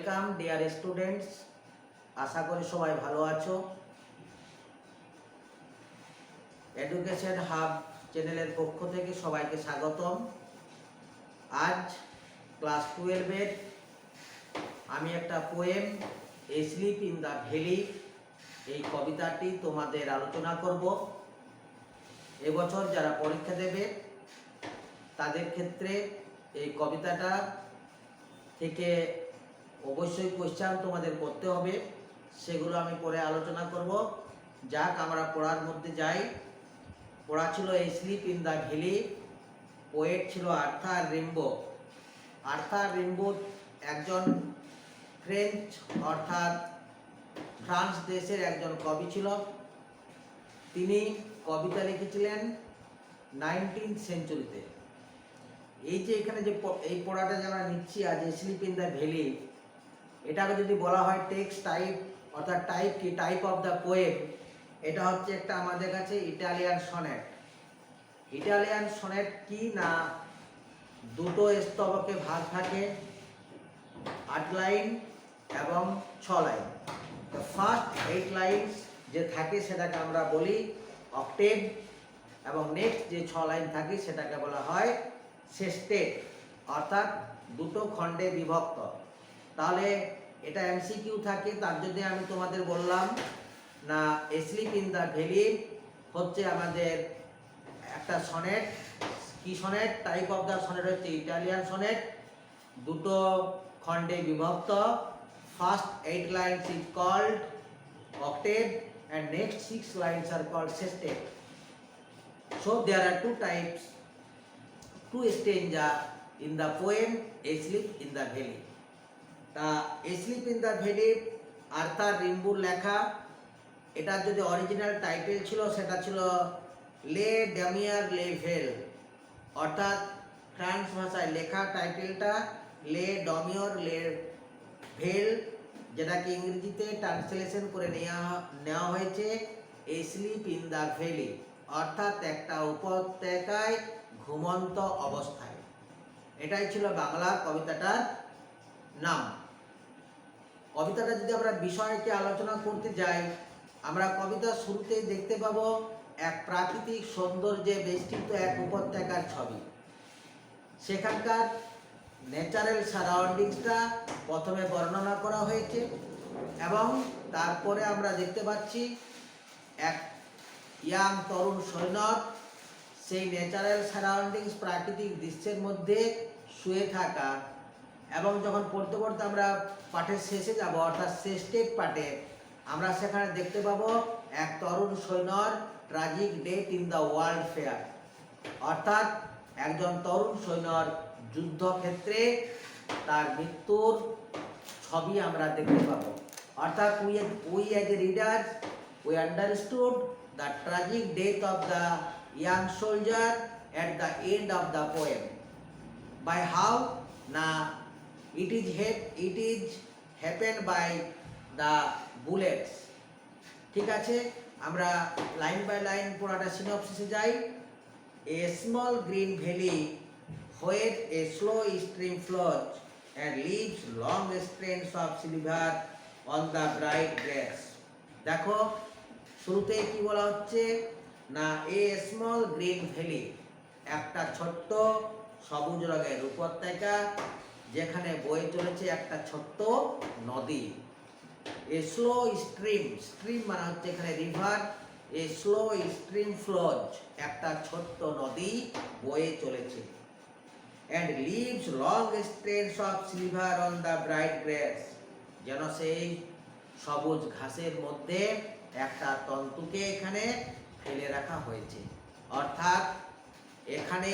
Welcome dear students, আশা করি সবাই ভালো আছো। এডুকেশন হাব চ্যানেলের পক্ষ থেকে সবাইকে স্বাগতম। আজ ক্লাস 12-এর আমি একটা poem A sleep in the valley এই কবিতাটি তোমাদের আলোচনা করব। এবছর যারা পরীক্ষা দেবে তাদের ক্ষেত্রে এই কবিতাটা থেকে অবশ্যই কোয়েশ্চেন তোমাদের করতে হবে, সেগুলো আমি পরে আলোচনা করব। যাক, আমরা পড়ার মধ্যে যাই। পড়া ছিল a sleep in the valley, poet ছিল আর্থার রিম্বো। আর্থার রিম্বো একজন ফ্রেঞ্চ অর্থাৎ ফ্রান্স দেশের একজন কবি ছিল। তিনি কবিতা লিখেছিলেন 19th সেঞ্চুরিতে। এই যে এখানে যে এই পড়াটা যে আমরা নিচ্ছি আজ স্লিপ ইন দ্য ভ্যালি, এটাকে যদি বলা হয় টেক্সট টাইপ অর্থাৎ টাইপ কি টাইপ অফ দ্য পোয়েম, এটা হচ্ছে একটা আমাদের কাছে ইটালিয়ান সনেট। ইটালিয়ান সনেট কি না, দুটো স্তবকে ভাগ থাকে, 8 লাইন এবং 6 লাইন। তো ফার্স্ট 8 লাইনস যে থাকে সেটাকে আমরা বলি অক্টেভ, এবং নেক্সট যে 6 লাইন থাকে সেটাকে বলা হয় সেস্টেট, অর্থাৎ দুটো খণ্ডে বিভক্ত। তাহলে এটা এমসিকিউ থাকে। তার জন্য আমি তোমাদের বললাম না, স্লিপ ইন দ্য ভ্যালি হচ্ছে আমাদের একটা সনেট। কি sonnet? Type of the sonnet হচ্ছে ইটালিয়ান সনেট, দুটো খণ্ডে বিভক্ত। First 8 lines is called octave and next 6 lines are called sestet. So there are two types, two stanza in the poem A Sleep in the Valley. তা A Sleep in the Valley Arthur রিম্বোর লেখা। এটার যদি original title ছিল সেটা ছিল লে ডেমিয়ার লে ভেল, অর্থাৎ ফ্রান্স ভাষায় লেখা টাইটেলটা লে ডমিয়র লে ভেল, যেটাকে ইংরেজিতে ট্রান্সলেশন করে নেওয়া হয়েছে এ স্লিপ ইন দ্য ভ্যালি, অর্থাৎ একটা উপত্যকায় ঘুমন্ত অবস্থায়। এটাই ছিল বাংলা কবিতাটার নাম। কবিতাটা যদি আমরা বিষয়কে আলোচনা করতে যাই, আমরা কবিতার শুরুতেই দেখতে পাবো এক প্রাকৃতিক সৌন্দর্যে বেষ্টিত এক উপত্যকার ছবি। সেখানকার ন্যাচারাল সারাউন্ডিংসটা প্রথমে বর্ণনা করা হয়েছে, এবং তারপরে আমরা দেখতে পাচ্ছি এক ইয়াং তরুণ সৈনিক সেই ন্যাচারাল সারাউন্ডিংস প্রাকৃতিক দৃশ্যের মধ্যে শুয়ে থাকা। এবং যখন পড়তে পড়তে আমরা পাঠের শেষে যাব, অর্থাৎ সেস্টেড পাঠে, আমরা সেখানে দেখতে পাবো এক তরুণ সৈনিক tragic death in the world fair, অর্থাৎ একজন তরুণ সৈনিক যুদ্ধক্ষেত্রে তার মৃত্যুর ছবি আমরা দেখতে পাবো। অর্থাৎ we as a readers we understood the tragic death of the young soldier at the end of the poem. By how? Na it is happened by the bullets. ঠিক আছে, আমরা লাইন বাই লাইন পড়াটা সিনপসিসে যাই। A small green valley where a slow stream flows and leaves long strands of silver on the bright grass. দেখো শুরুতে কি বলা হচ্ছে না, এ স্মল গ্রিন ভ্যালি, একটা ছোট্ট সবুজ রঙের উপত্যকা যেখানে বয়ে চলেছে একটা ছোট্ট নদী। এ স্লো স্ট্রিম, স্ট্রিম মানে হচ্ছে এখানে river, a slow stream flows, একটা ছোট্ট নদী বয়ে চলেছে। and leaves long strands of silver on the bright grass, যেন সেই সবুজ ঘাসের মধ্যে একটা তন্তুকে এখানে ফেলে রাখা হয়েছে। অর্থাৎ এখানে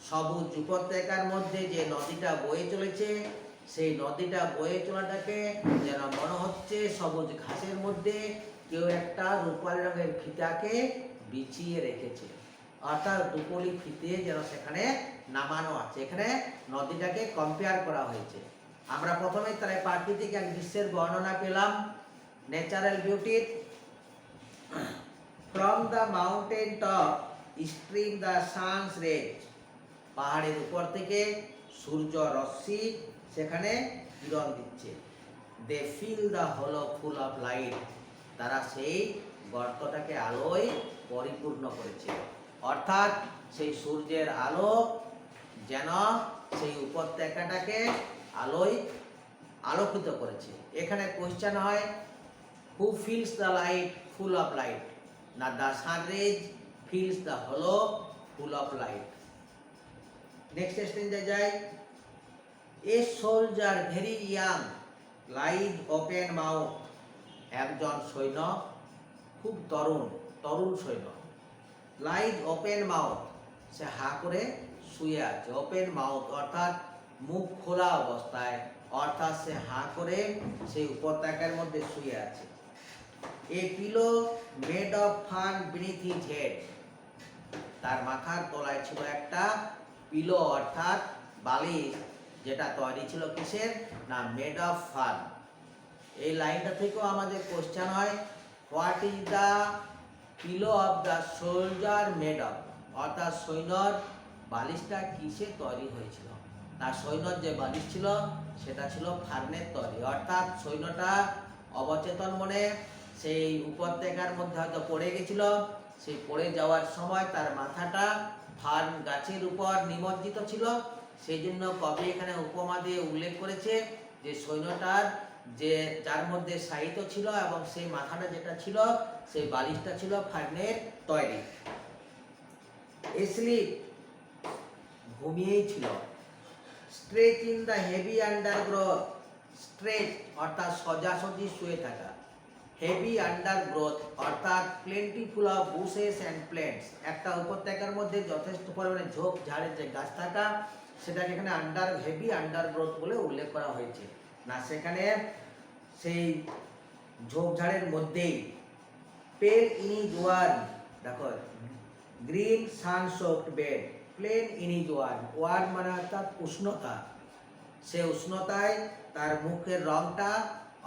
সবুজ উপত্যকার মধ্যে যে নদীটা বয়ে চলেছে, সেই নদীটা বয়ে চলাটাকে যেন মনে হচ্ছে সবুজ ঘাসের মধ্যে কেউ একটা রূপালী রঙের ফিতাকে বিছিয়ে রেখেছে, অর্থাৎ দুপলি ফিতে যেন সেখানে নামানো আছে। এখানে নদীটাকে কম্পেয়ার করা হয়েছে। আমরা প্রথমে তার প্রাকৃতিক এক দৃশ্যের বর্ণনা পেলাম, natural beauty. From the mountain top stream the sun's rays, পাহাড়ের উপর থেকে সূর্য রশ্মি সেখানে কিরণ দিচ্ছে। They feel the hollow full of light, তারা সেই গর্তটাকে আলোয় পরিপূর্ণ করেছে। অর্থাৎ সেই সূর্যের আলো যেন সেই উপত্যকাটাকে আলোয় আলোকিত করেছে। এখানে কোশ্চেন হয়, who fills the light full of light, না the sunrays fills the hollow full of light. Next স্টেজে যাই। A soldier very young lies open mouth, একজন সৈন্য খুব তরুণ সৈন্য, লাইজ ওপেন মাউথ, সে হা করে শুয়ে আছে। ওপেন মাউথ অর্থাৎ মুখ খোলা অবস্থায়, অর্থাৎ সে হা করে সেই উপত্যকার মধ্যে শুয়ে আছে। A pillow made of fern beneath his head, তার মাথার তলায় ছিল একটা পিলো অর্থাৎ বালিশ, যেটা তৈরি ছিল কিসের, না মেড অফ ফান। এই লাইনটা থেকেও আমাদের কোশ্চেন হয়, what is the pillow of the soldier made of, অর্থাৎ সৈন্যর বালিশটা কিসে তৈরি হয়েছিল। তার সৈন্যর যে বালিশ ছিল সেটা ছিল ফার্নের তৈরি, অর্থাৎ সৈন্যটা অবচেতন মনে সেই উপত্যকার মধ্যে হয়তো পড়ে গেছিল। সেই পড়ে যাওয়ার সময় তার মাথাটা ফার্ন গাছের উপর নিমজ্জিত ছিল। সেই জন্য কবি এখানে উপমা দিয়ে উল্লেখ করেছে যে সৈন্যটার যে যার মধ্যে সাহিত্য ছিল এবং সেই মাথাটা যেটা ছিল সেই বালিশটা ছিল ফার্নের তৈরি। এসলিপ, ঘুমিয়েই ছিল। Stretch in the heavy undergrowth, stretch অর্থাৎ সোজাসুজি শুয়ে থাকা, হেভি আন্ডারগ্রোথ অর্থাৎ plentiful of bushes and plants, একটা উপত্যকার মধ্যে যথেষ্ট পরিমাণে ঝোপ ঝাড়ের যে গাছ থাকা সেটাকে এখানে হেভি আন্ডারগ্রোথ বলে উল্লেখ করা হয়েছে। না সেখানে সেই ঝোপঝাড়ের মধ্যেই পেল ইন ইজ ওয়ার্ম, দেখো green sun soaked bed, plain in his warm, warm মানে অর্থাৎ উষ্ণতা, সে উষ্ণতায় তার মুখের রংটা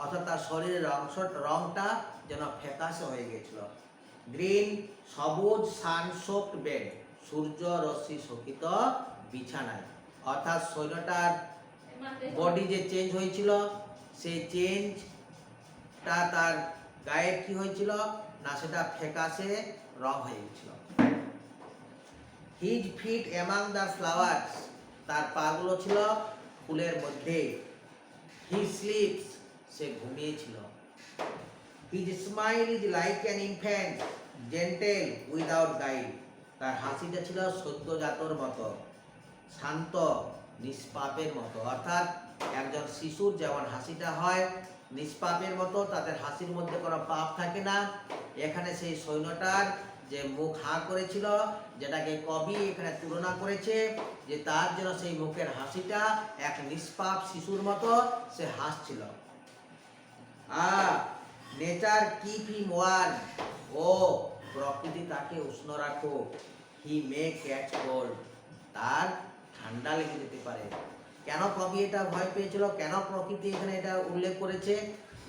অর্থাৎ তার শরীরের রংটা যেন ফ্যাকাশে হয়ে গেছিল। গ্রিন সবুজ, সান সোকড বেড সূর্য রশ্মি শোকিত বিছানায়, অর্থাৎ সৈন্যটার বডি যে চেঞ্জ হয়েছিল সেই চেঞ্জটা তার গায়ের কি হয়েছিল, না সেটা ফ্যাকাশে রং হয়ে গেছিল। His feet among the flowers, তার পাগুলো ছিল ফুলের মধ্যে। হি স্লিপস, সে ঘুমিয়েছিল। His smile is like an infant gentle without guide, তার হাসিটা ছিল সদ্যজাতর মতো, শান্ত নিষ্পাপের মতো, অর্থাৎ একজন শিশুর যেমন হাসিটা হয় নিষ্পাপের মতো, তাদের হাসির মধ্যে কোনো পাপ থাকে না। এখানে সেই সৈন্যটার যে মুখ হাঁ করেছিল, যেটাকে কবি এখানে তুলনা করেছে যে তার জন্য সেই মুখের হাসিটা এক নিষ্পাপ শিশুর মতো সে হাসছিল। নেচার কিপ হিম ওয়ার্ম, ও প্রকৃতি তাকে উষ্ণ রাখো। হি মে ক্যাচ কোল্ড, তার ঠান্ডা লেগে যেতে পারে। কেন কবি এটা ভয় পেয়েছিল, কেন প্রকৃতি এখানে এটা উল্লেখ করেছে,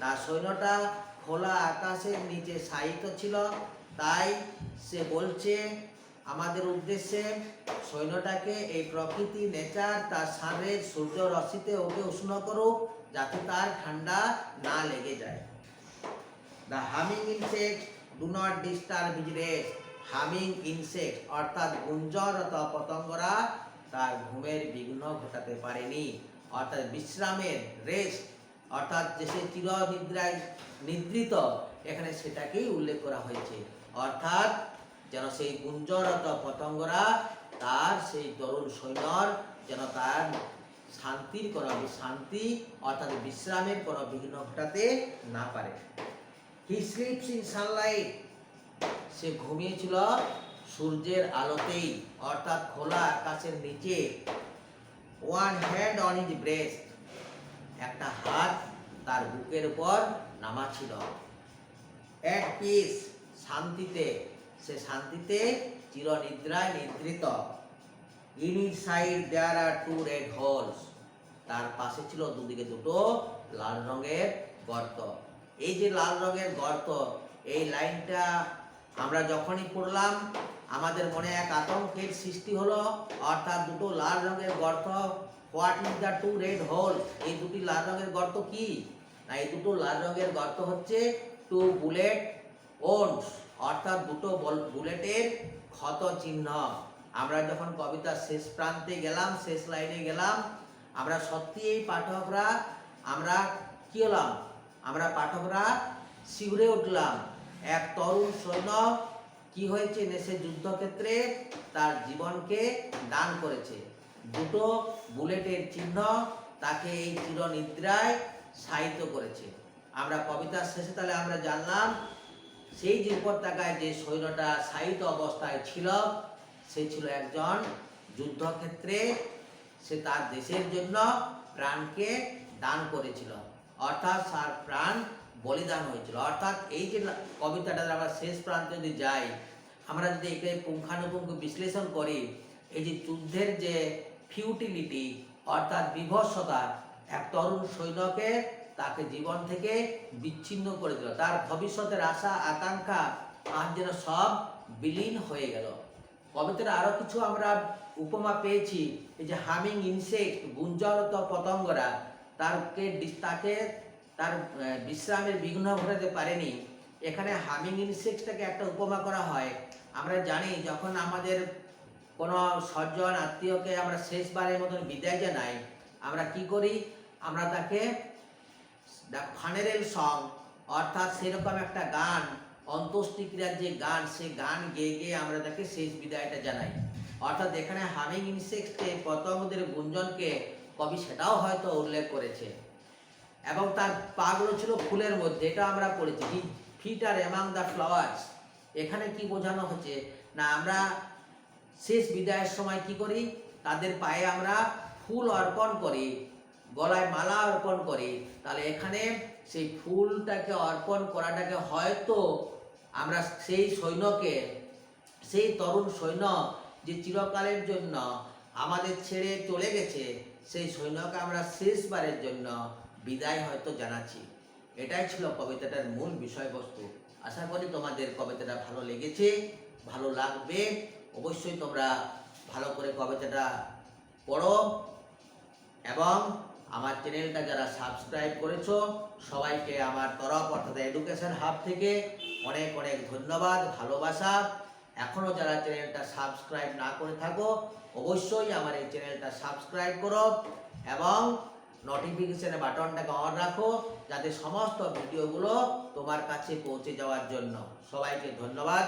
না সৈন্যটা খোলা আকাশের নিচে শায়িত ছিল, তাই সে বলছে আমাদের উদ্দেশ্যে সৈন্যটাকে এই প্রকৃতি নেচার তার সামনের সূর্য রশ্মিতে ওকে উষ্ণ করুক যাতে তার ঠান্ডা না লেগে যায়। The humming insect do not disturb his rest, humming insect অর্থাৎ গুঞ্জরত পতঙ্গরা তার ঘুমের বিঘ্ন ঘটাতে পারেনি, অর্থাৎ বিশ্রামের রেস্ট অর্থাৎ যে সে চির নিদ্রায় নিদ্রিত, এখানে সেটাকেই উল্লেখ করা হয়েছে। অর্থাৎ যেন সেই গুঞ্জরত পতঙ্গরা তার সেই তরুণ সৈন্যর যেন তার শান্তির কোনো শান্তি অর্থাৎ বিশ্রামের কোনো বিঘ্ন ঘটাতে না পারে। হি স্লিপস ইন সানলাইট, সে ঘুমিয়েছিল সূর্যের আলোতেই, অর্থাৎ খোলা আকাশের নিচে। One hand on his breast, একটা হাত তার বুকের উপর নামা ছিল। এট পিস, শান্তিতে, সে শান্তিতে চিরনিদ্রায় নিদ্রিত। In his side there are two red holes, তার পাশে ছিল দুদিকে দুটো লাল রঙের গর্ত। এই যে লাল রঙের গর্ত, এই লাইনটা আমরা যখনই পড়লাম আমাদের মনে এক আতঙ্কের সৃষ্টি হলো, অর্থাৎ দুটো লাল রঙের গর্ত what is the two red hole, এই দুটি লাল রঙের গর্ত কি না, এই দুটো লাল রঙের গর্ত হচ্ছে টু বুলেট ওন্ডস, অর্থাৎ দুটো বুলেটের ক্ষত চিহ্ন। আমরা যখন কবিতার শেষ প্রান্তে গেলাম, শেষ লাইনে গেলাম, আমরা সত্যি এই পাঠকরা আমরা কি হলাম, আমরা পাঠকরা শিউরে উঠলাম। এক তরুণ সৈন্য কি হয়েছে, সে যুদ্ধক্ষেত্রে তার জীবনকে দান করেছে। দুটো বুলেটের চিহ্ন তাকে এই চিরনিদ্রায় শায়িত করেছে। আমরা কবিতার শেষে তাহলে আমরা জানলাম সেই যে উপত্যকায় যে সৈন্যটা শায়িত অবস্থায় ছিল, সে ছিল একজন যুদ্ধক্ষেত্রে সে তার দেশের জন্য প্রাণকে দান করেছিল, অর্থাৎ তার প্রাণ বলিদান হয়েছিল। অর্থাৎ এই যে কবিতাটা আমরা শেষ প্রান্তে যদি যাই, আমরা যদি একে পুঙ্খানুপুঙ্খ বিশ্লেষণ করি, এই যে যুদ্ধের যে ফিউটিলিটি অর্থাৎ বিভৎসতা, এক তরুণ সৈন্যকে তাকে জীবন থেকে বিচ্ছিন্ন করে দিল, তার ভবিষ্যতের আশা আকাঙ্ক্ষা আজ যেন সব বিলীন হয়ে গেল। কবিতার আরো কিছু আমরা উপমা পেয়েছি, এই যে হামিং ইনসেক্ট, গুঞ্জরত পতঙ্গরা তাকে তার বিশ্রামের বিঘ্ন ঘটাতে পারেনি। এখানে হামিং ইনসেক্টটাকে একটা উপমা করা হয়। আমরা জানি যখন আমাদের কোনো সজ্জন আত্মীয়কে আমরা শেষবারের মতন বিদায় জানাই, আমরা কি করি, আমরা তাকে ফানেরেল সং অর্থাৎ সেরকম একটা গান, অন্ত্যেষ্টিক্রিয়ার যে গান, সে গান গেয়ে গেয়ে আমরা তাকে শেষ বিদায়টা জানাই। অর্থাৎ এখানে হামিং ইনসেক্টে পতঙ্গদের গুঞ্জনকে কবি সেটাও হয়তো উল্লেখ করেছে। এবং তার পাগুলো ছিল ফুলের মধ্যে, এটা আমরা পড়েছি, feet are among the flowers. এখানে কি বোঝানো হচ্ছে না, আমরা শেষ বিদায়ের সময় কি করি, তাদের পায়ে আমরা ফুল অর্পণ করি, গলায় মালা অর্পণ করি। তাহলে এখানে সেই ফুলটাকে অর্পণ করাটাকে হয়তো আমরা সেই সৈন্যকে, সেই তরুণ সৈন্য যে চিরকালের জন্য আমাদের ছেড়ে চলে গেছে, সেই সৈন্যকে আমরা শেষবারের জন্য বিদায় হয়তো জানাচ্ছি। এটাই ছিল কবিতাটার মূল বিষয়বস্তু। আশা করি তোমাদের কবিতাটা ভালো লেগেছে, ভালো লাগবে। অবশ্যই তোমরা ভালো করে কবিতাটা পড়ো এবং আমার চ্যানেলটা যারা সাবস্ক্রাইব করেছো সবাইকে আমার তরফ অর্থাৎ এডুকেশন হাব থেকে অনেক অনেক ধন্যবাদ, ভালোবাসা। এখনও যারা চ্যানেলটা সাবস্ক্রাইব না করে থাকো অবশ্যই আমার এই চ্যানেলটা সাবস্ক্রাইব করো এবং নোটিফিকেশনের বাটনটাকে অন রাখো, যাতে সমস্ত ভিডিওগুলো তোমার কাছে পৌঁছে যাওয়ার জন্য। সবাইকে ধন্যবাদ।